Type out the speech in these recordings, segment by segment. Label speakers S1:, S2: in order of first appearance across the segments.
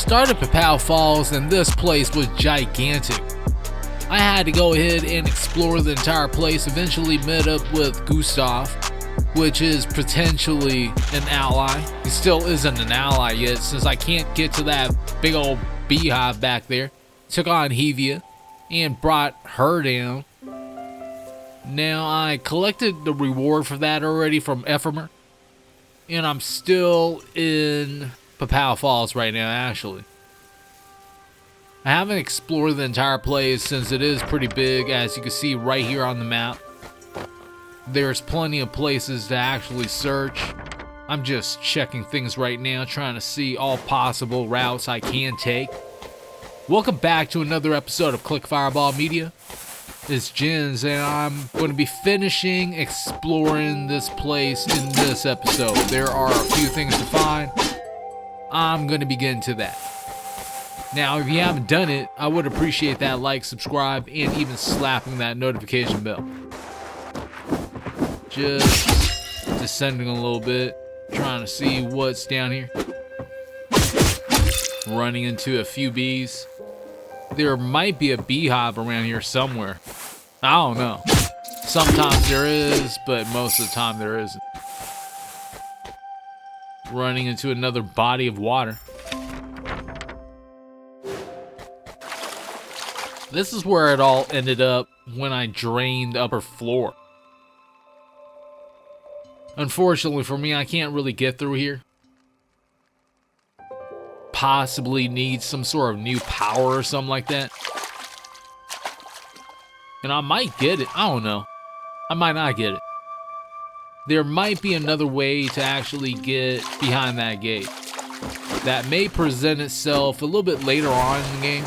S1: Started PauPao Falls and this place was gigantic. I had to go ahead and explore the entire place, eventually met up with Gustav, which is potentially an ally. He still isn't an ally yet since I can't get to that big old beehive back there. Took on Hevia and brought her down. Now I collected the reward for that already from Ephemer, and I'm still in PauPao Falls right now actually. I haven't explored the entire place since it is pretty big, as you can see right here on the map. There's plenty of places to actually search. I'm just checking things right now, trying to see all possible routes I can take. Welcome back to another episode of Click Fireball Media. It's Jens, and I'm going to be finishing exploring this place in this episode. There are a few things to find. I'm going to be getting to that. Now, if you haven't done it, I would appreciate that like, subscribe, and even slapping that notification bell. Just descending a little bit, trying to see what's down here. Running into a few bees. There might be a beehive around here somewhere. I don't know. Sometimes there is, but most of the time there isn't. Running into another body of water. This is where it all ended up when I drained the upper floor. Unfortunately for me, I can't really get through here. Possibly need some sort of new power or something like that. And I might get it. I don't know. I might not get it. There might be another way to actually get behind that gate. That may present itself a little bit later on in the game.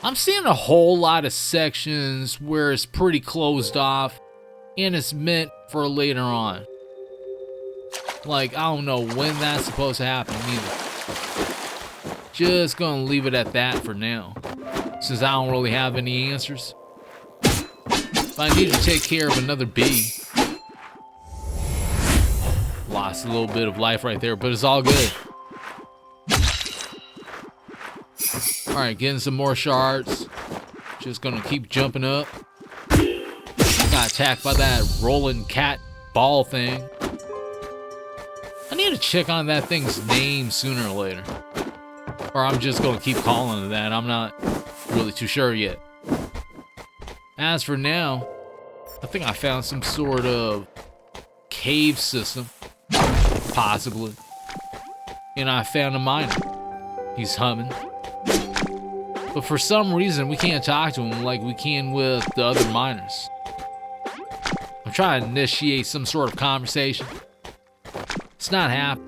S1: I'm seeing a whole lot of sections where it's pretty closed off and it's meant for later on. Like, I don't know when that's supposed to happen either. Just gonna leave it at that for now, since I don't really have any answers. But I need to take care of another bee. Lost a little bit of life right there, but it's all good. Alright, getting some more shards. Just gonna keep jumping up. Got attacked by that rolling cat ball thing. I need to check on that thing's name sooner or later. Or I'm just gonna keep calling it that. I'm not really too sure yet. As for now, I think I found some sort of cave system. Possibly. And I found a miner. He's humming. But for some reason, we can't talk to him like we can with the other miners. I'm trying to initiate some sort of conversation. It's not happening.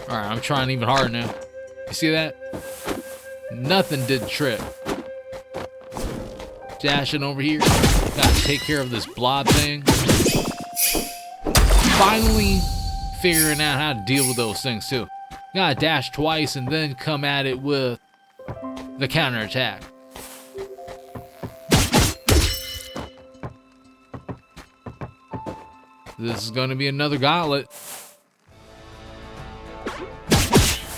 S1: Alright, I'm trying even harder now. You see that? Nothing did the trick. Dashing over here. Gotta take care of this blob thing. Finally figuring out how to deal with those things too. Gotta dash twice and then come at it with the counterattack. This is gonna be another gauntlet.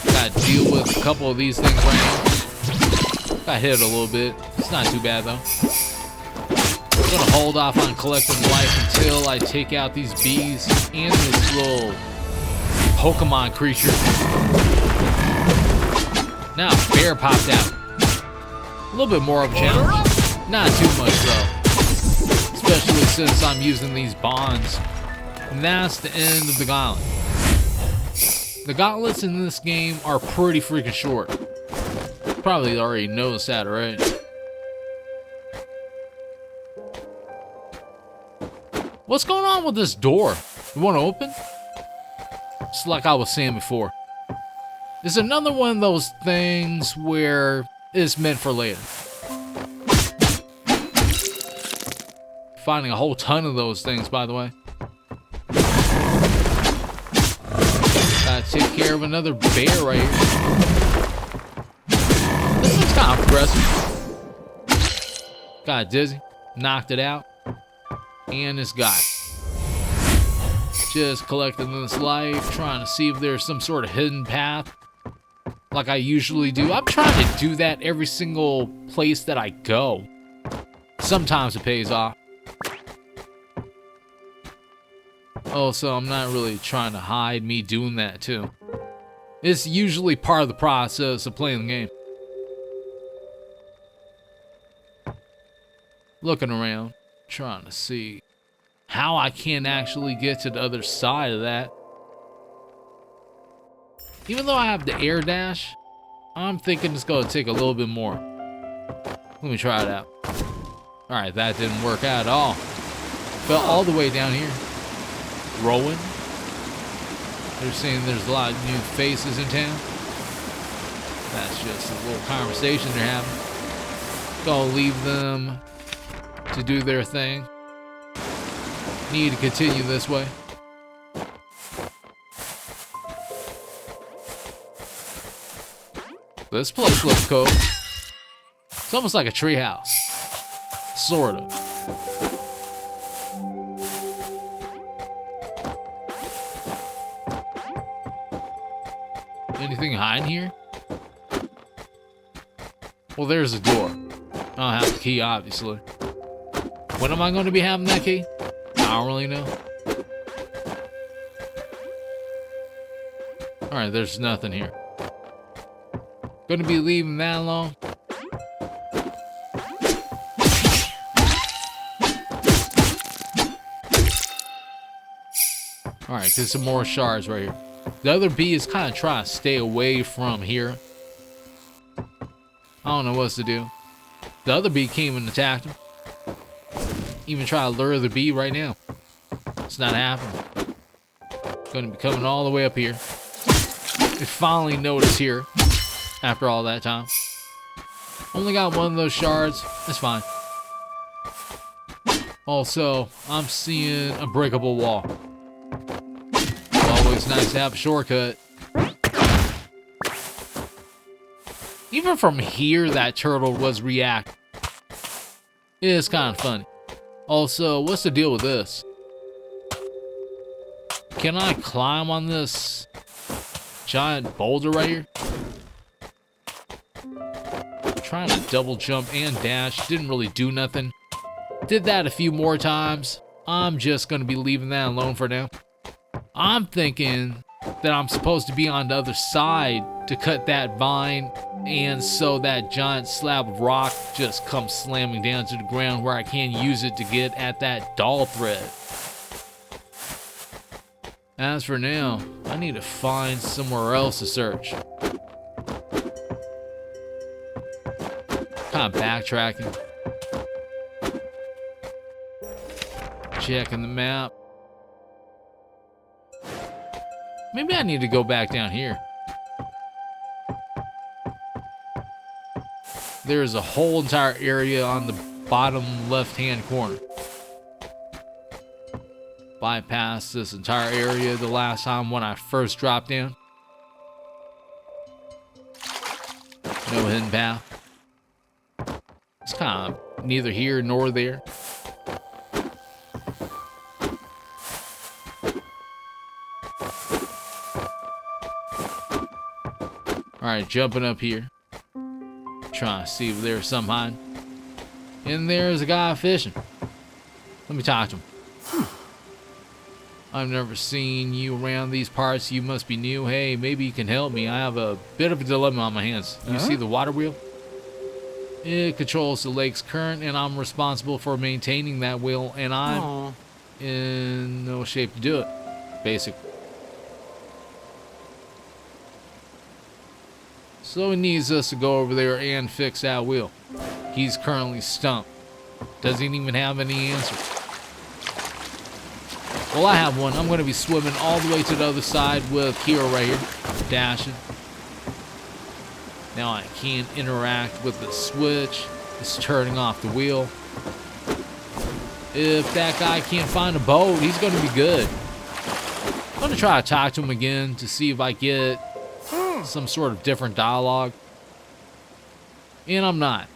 S1: Gotta deal with a couple of these things right now. Got hit a little bit. It's not too bad though. I'm gonna hold off on collecting life until I take out these bees and this little Pokemon creature. Now a bear popped out. A little bit more of a challenge. Not too much though. Especially since I'm using these bonds. And that's the end of the gauntlet. The gauntlets in this game are pretty freaking short. Probably already noticed that, right? What's going on with this door? You want to open? Just like I was saying before. It's another one of those things where it's meant for later. Finding a whole ton of those things, by the way. Gotta take care of another bear right here. This is kind of progressive. Got dizzy. Knocked it out. And it's got it. Just collecting this life, trying to see if there's some sort of hidden path like I usually do. I'm trying to do that every single place that I go. Sometimes it pays off. Also, I'm not really trying to hide me doing that too. It's usually part of the process of playing the game. Looking around, trying to see how I can actually get to the other side of that. Even though I have the air dash, I'm thinking it's gonna take a little bit more. Let me try it out. Alright, that didn't work out at all. Fell all the way down here. Rolling. They're saying there's a lot of new faces in town. That's just a little conversation they're having. Gonna leave them to do their thing. Need to continue this way. This place looks cool. It's almost like a treehouse. Sort of. Anything hiding here? Well, there's a door. I don't have the key, obviously. When am I going to be having that key? I don't really know. Alright, there's nothing here. Gonna be leaving that alone. Alright, there's some more shards right here. The other bee is kind of trying to stay away from here. I don't know what to do. The other bee came and attacked him. Even try to lure the bee right now. It's not happening. Gonna be coming all the way up here. They finally noticed here after all that time. Only got one of those shards. That's fine. Also, I'm seeing a breakable wall. It's always nice to have a shortcut. Even from here, that turtle was reacting. It is kind of funny. Also, what's the deal with this? Can I climb on this giant boulder right here? Trying to double jump and dash. Didn't really do nothing. Did that a few more times. I'm just going to be leaving that alone for now. I'm thinking that I'm supposed to be on the other side to cut that vine, and so that giant slab of rock just comes slamming down to the ground where I can use it to get at that doll thread. As for now, I need to find somewhere else to search. Kind of backtracking. Checking the map. Maybe I need to go back down here. There's a whole entire area on the bottom left-hand corner. Bypassed this entire area the last time when I first dropped down. No hidden path. It's kind of neither here nor there. Alright, jumping up here. Trying to see if there's some hiding. And there's a guy fishing. Let me talk to him. I've never seen you around these parts. You must be new. Hey, maybe you can help me. I have a bit of a dilemma on my hands. You see the water wheel? It controls the lake's current, and I'm responsible for maintaining that wheel, and I'm in no shape to do it, basically. So he needs us to go over there and fix that wheel. He's currently stumped. Doesn't even have any answers. Well, I have one. I'm going to be swimming all the way to the other side with Hero right here. Dashing. Now I can't interact with the switch. It's turning off the wheel. If that guy can't find a boat, he's going to be good. I'm going to try to talk to him again to see if I get some sort of different dialogue. And I'm not.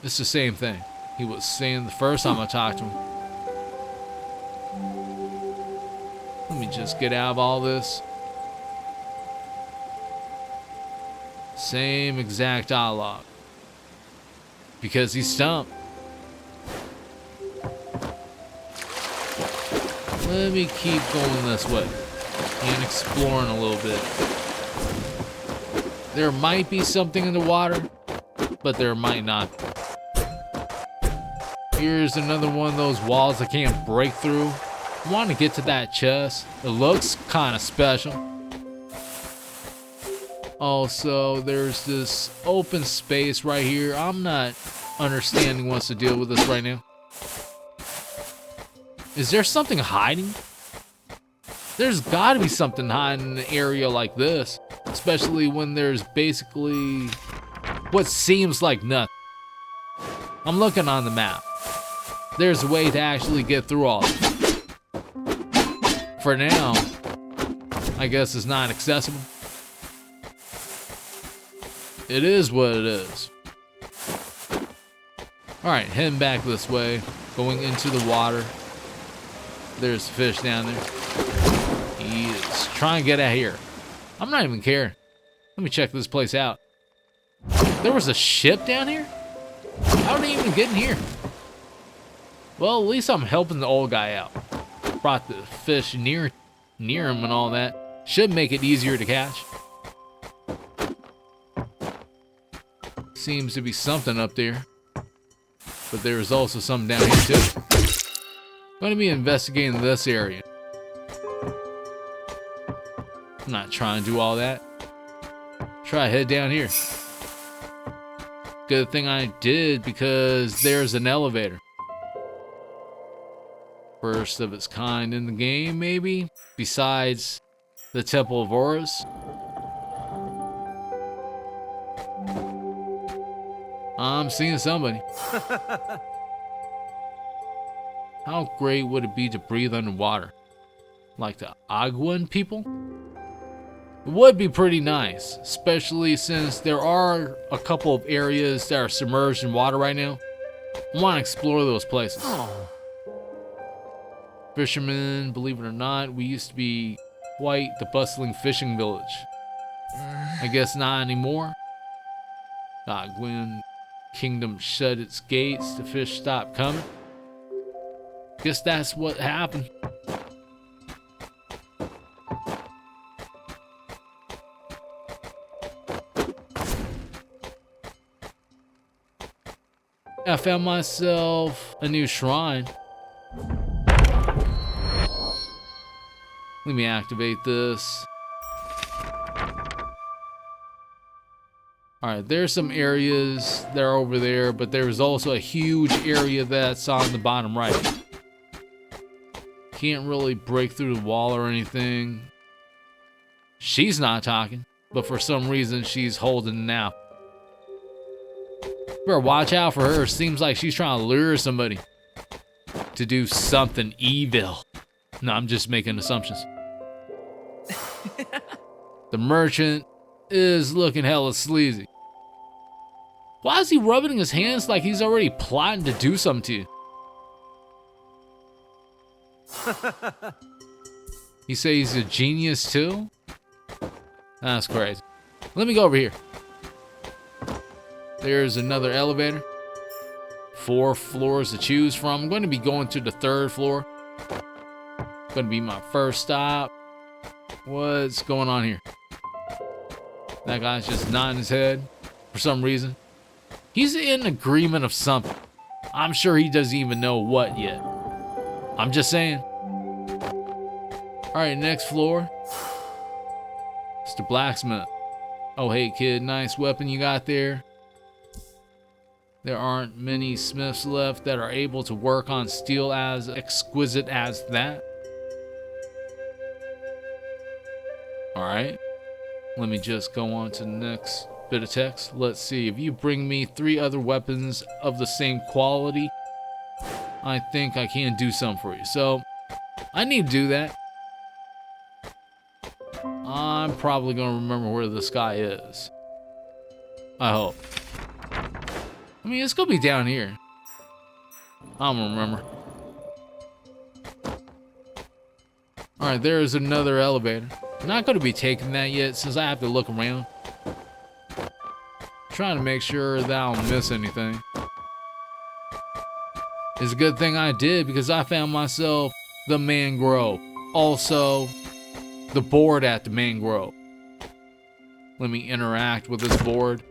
S1: It's the same thing he was saying the first time I talked to him. Let me just get out of all this. Same exact dialogue. Because he's stumped. Let me keep going this way and exploring a little bit. There might be something in the water, but there might not. Here's another one of those walls I can't break through. I want to get to that chest. It looks kind of special. Also, there's this open space right here. I'm not understanding what's the deal with this right now. Is there something hiding? There's gotta be something hiding in an area like this. Especially when there's basically what seems like nothing. I'm looking on the map. There's a way to actually get through all this. For now, I guess it's not accessible. It is what it is. Alright, heading back this way. Going into the water. There's fish down there. He is trying to get out here. I'm not even caring. Let me check this place out. There was a ship down here? How did he even get in here? Well, at least I'm helping the old guy out. Brought the fish near him and all that. Should make it easier to catch. Seems to be something up there. But there's also something down here too. I'm gonna be investigating this area. I'm not trying to do all that. Try to head down here. Good thing I did because there's an elevator. First of its kind in the game, maybe? Besides the Temple of Horus. I'm seeing somebody. How great would it be to breathe underwater? Like the Aguan people? It would be pretty nice, especially since there are a couple of areas that are submerged in water right now. I want to explore those places. Fishermen, believe it or not, we used to be quite the bustling fishing village. I guess not anymore. Aguan Kingdom shut its gates, the fish stopped coming. Guess that's what happened. I found myself a new shrine. Let me activate this. Alright, there's some areas that are over there, but there's also a huge area that's on the bottom right. Can't really break through the wall or anything. She's not talking, but for some reason she's holding it now. Better watch out for her. Seems like she's trying to lure somebody to do something evil. No, I'm just making assumptions. The merchant is looking hella sleazy. Why is he rubbing his hands like he's already plotting to do something to you? You say he's a genius too? That's crazy. Let me go over here. There's another elevator. 4 floors to choose from. I'm going to be going to the 3rd floor. Going to be my first stop. What's going on here? That guy's just nodding his head for some reason. He's in agreement of something. I'm sure he doesn't even know what yet. I'm just saying. Alright, next floor. It's the blacksmith. Oh, hey kid, nice weapon you got there. There aren't many smiths left that are able to work on steel as exquisite as that. Alright. Let me just go on to the next bit of text. Let's see. If you bring me 3 other weapons of the same quality, I think I can do something for you. So, I need to do that. I'm probably going to remember where this guy is. I hope. I mean, it's going to be down here. I don't remember. Alright, there is another elevator. I'm not going to be taking that yet since I have to look around. Trying to make sure that I don't miss anything. It's a good thing I did because I found myself the mangrove. Also, the board at the mangrove. Let me interact with this board.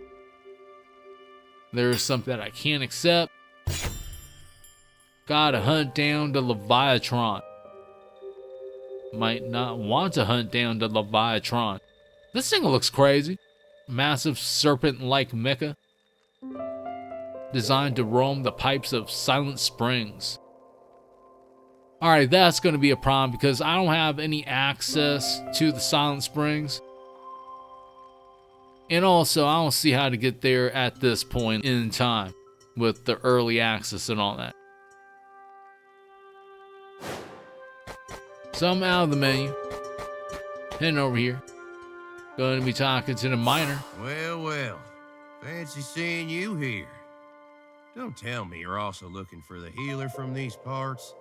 S1: There's something that I can't accept. Gotta hunt down the Leviathan. Might not want to hunt down the Leviathan. This thing looks crazy. Massive serpent-like mecha. Designed to roam the pipes of Silent Springs. Alright, that's going to be a problem because I don't have any access to the Silent Springs. And also, I don't see how to get there at this point in time with the early access and all that. So I'm out of the menu. Heading over here. Going to be talking to the miner.
S2: Well, well. Fancy seeing you here. Don't tell me you're also looking for the healer from these parts.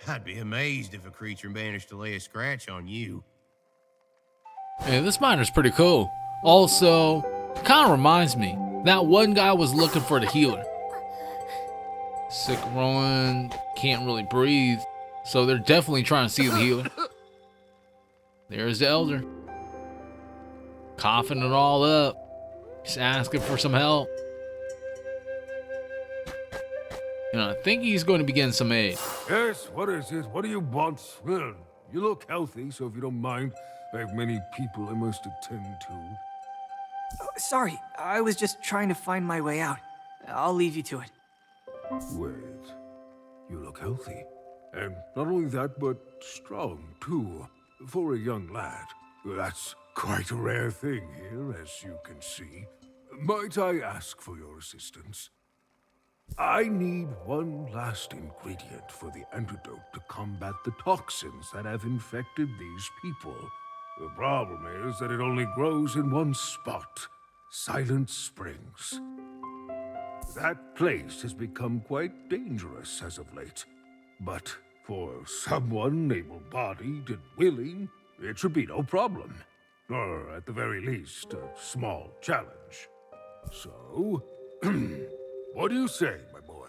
S2: I'd be amazed if a creature managed to lay a scratch on you.
S1: Hey, this miner's pretty cool. Also, kind of reminds me, that one guy was looking for the healer. Sick Rowan can't really breathe, so they're definitely trying to see the healer. There's the elder. Coughing it all up. He's asking for some help. You know, I think he's going to be getting some aid.
S3: Yes, what is it? What do you want? Well, you look healthy, so if you don't mind, I have many people I must attend to.
S4: Oh, sorry, I was just trying to find my way out. I'll leave you to it.
S3: Wait, you look healthy. And not only that, but strong, too. For a young lad. That's quite a rare thing here, as you can see. Might I ask for your assistance? I need one last ingredient for the antidote to combat the toxins that have infected these people. The problem is that it only grows in one spot, Silent Springs. That place has become quite dangerous as of late. But for someone able-bodied and willing, it should be no problem. Or, at the very least, a small challenge. So, what do you say, my boy?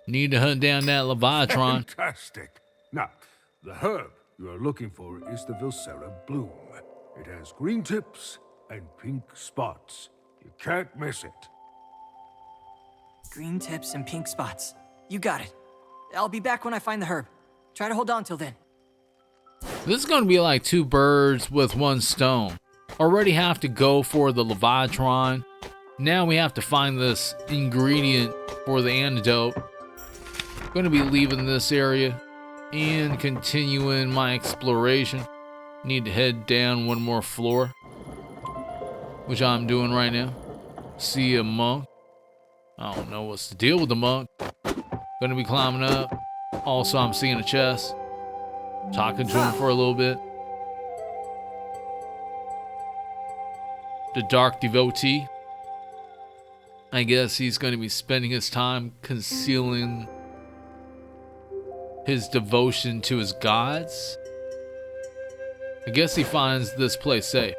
S1: Need to hunt down that Leviathan.
S3: Fantastic. Now, the herb you are looking for is the Vilsera Bloom. It has green tips and pink spots. You can't miss it.
S4: Green tips and pink spots. You got it. I'll be back when I find the herb. Try to hold on till then.
S1: This is going to be like two birds with one stone. Already have to go for the Leviathan. Now we have to find this ingredient for the antidote. Going to be leaving this area and continuing my exploration. Need to head down one more floor, which I'm doing right now. See a monk. I don't know what's the deal with the monk. Going to be climbing up. Also, I'm seeing a chest. Talking to him for a little bit. The dark devotee. I guess he's going to be spending his time concealing his devotion to his gods. I guess he finds this place safe.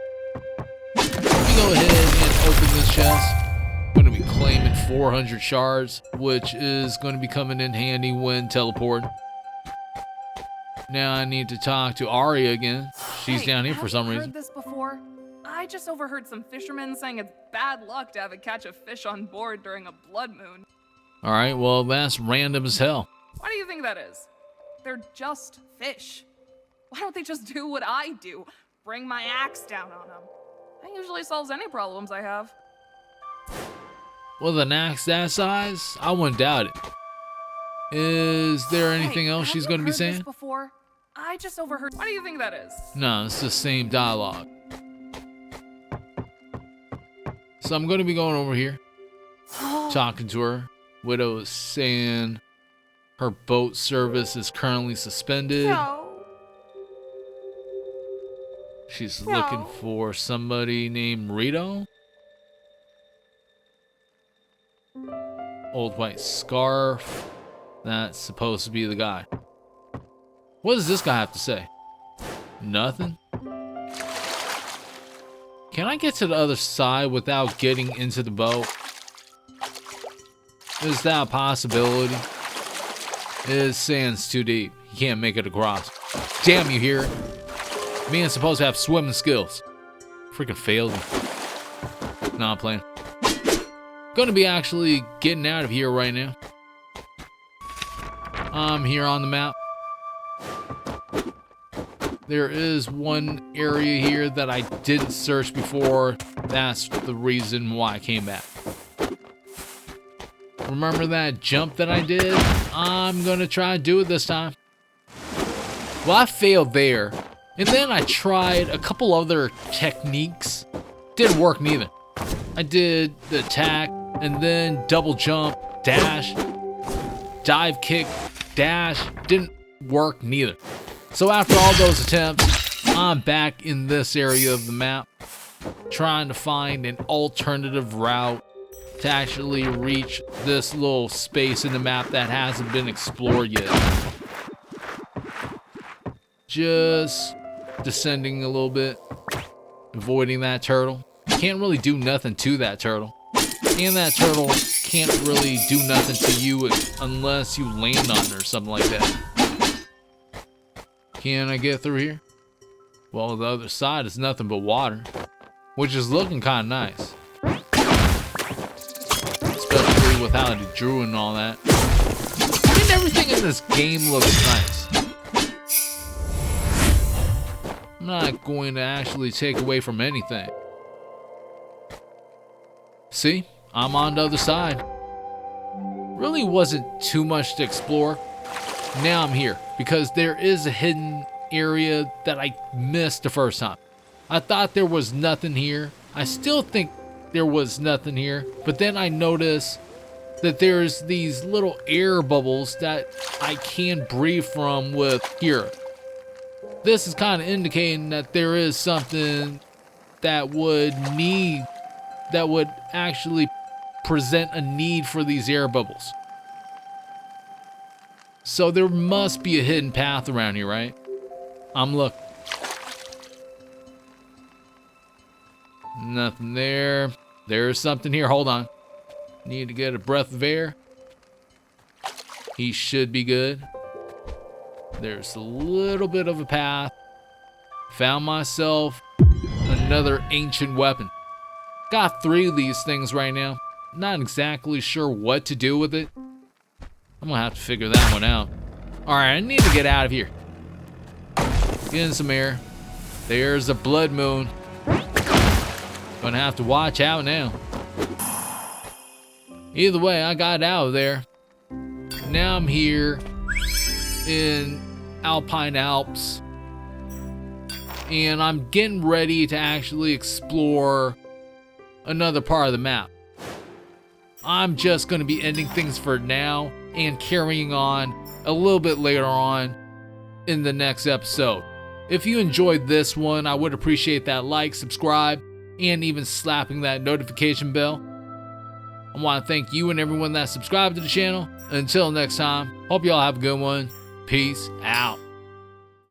S1: Let me go ahead and open this chest. I'm going to be claiming 400 shards, which is going to be coming in handy when teleporting. Now I need to talk to Arya again. She's down here for some reason.
S5: Heard this before? I just overheard some fishermen saying it's bad luck to have a catch a fish on board during a blood moon.
S1: All right, well, that's random as hell.
S5: Why do you think that is? They're just fish. Why don't they just do what I do? Bring my axe down on them. That usually solves any problems I have.
S1: With an axe that size, I wouldn't doubt it. Is there anything else she's going to be saying?
S5: This before? I just overheard. Why do you think that is?
S1: No, it's the same dialogue. So I'm going to be going over here, talking to her. Widow is saying her boat service is currently suspended.
S5: No.
S1: She's looking for somebody named Rito. Old white scarf. That's supposed to be the guy. What does this guy have to say? Nothing? Can I get to the other side without getting into the boat? Is that a possibility? This sand's too deep. You can't make it across. Damn, you hear it? Man's supposed to have swimming skills. Freaking failed me. Nah, I'm playing. Gonna be actually getting out of here right now. I'm here on the map. There is one area here that I didn't search before. That's the reason why I came back. Remember that jump that I did? I'm gonna try to do it this time. Well, I failed there. And then I tried a couple other techniques. Didn't work neither. I did the attack and then double jump, dash, dive kick, dash. Didn't work neither. So after all those attempts, I'm back in this area of the map, trying to find an alternative route to actually reach this little space in the map that hasn't been explored yet. Just descending a little bit, avoiding that turtle. Can't really do nothing to that turtle. And that turtle can't really do nothing to you unless you land on it or something like that. Can I get through here? Well, the other side is nothing but water, which is looking kind of nice. Especially with how it drew and all that. I mean, everything in this game looks nice. I'm not going to actually take away from anything. See, I'm on the other side. Really wasn't too much to explore. Now I'm here because there is a hidden area that I missed the first time. I thought there was nothing here. I still think there was nothing here, but then I noticed that there's these little air bubbles that I can breathe from with here. This is kind of indicating that there is something that would actually present a need for these air bubbles. So there must be a hidden path around here, right? I'm looking. Nothing there. There's something here. Hold on. Need to get a breath of air. He should be good. There's a little bit of a path. Found myself another ancient weapon. Got 3 of these things right now. Not exactly sure what to do with it. I'm gonna have to figure that one out. Alright, I need to get out of here. Get in some air. There's a blood moon. Gonna have to watch out now. Either way, I got out of there. Now I'm here in Alpine Alps. And I'm getting ready to actually explore another part of the map. I'm just going to be ending things for now and carrying on a little bit later on in the next episode. If you enjoyed this one, I would appreciate that like, subscribe, and even slapping that notification bell. I want to thank you and everyone that subscribed to the channel. Until next time, hope y'all have a good one. Peace out.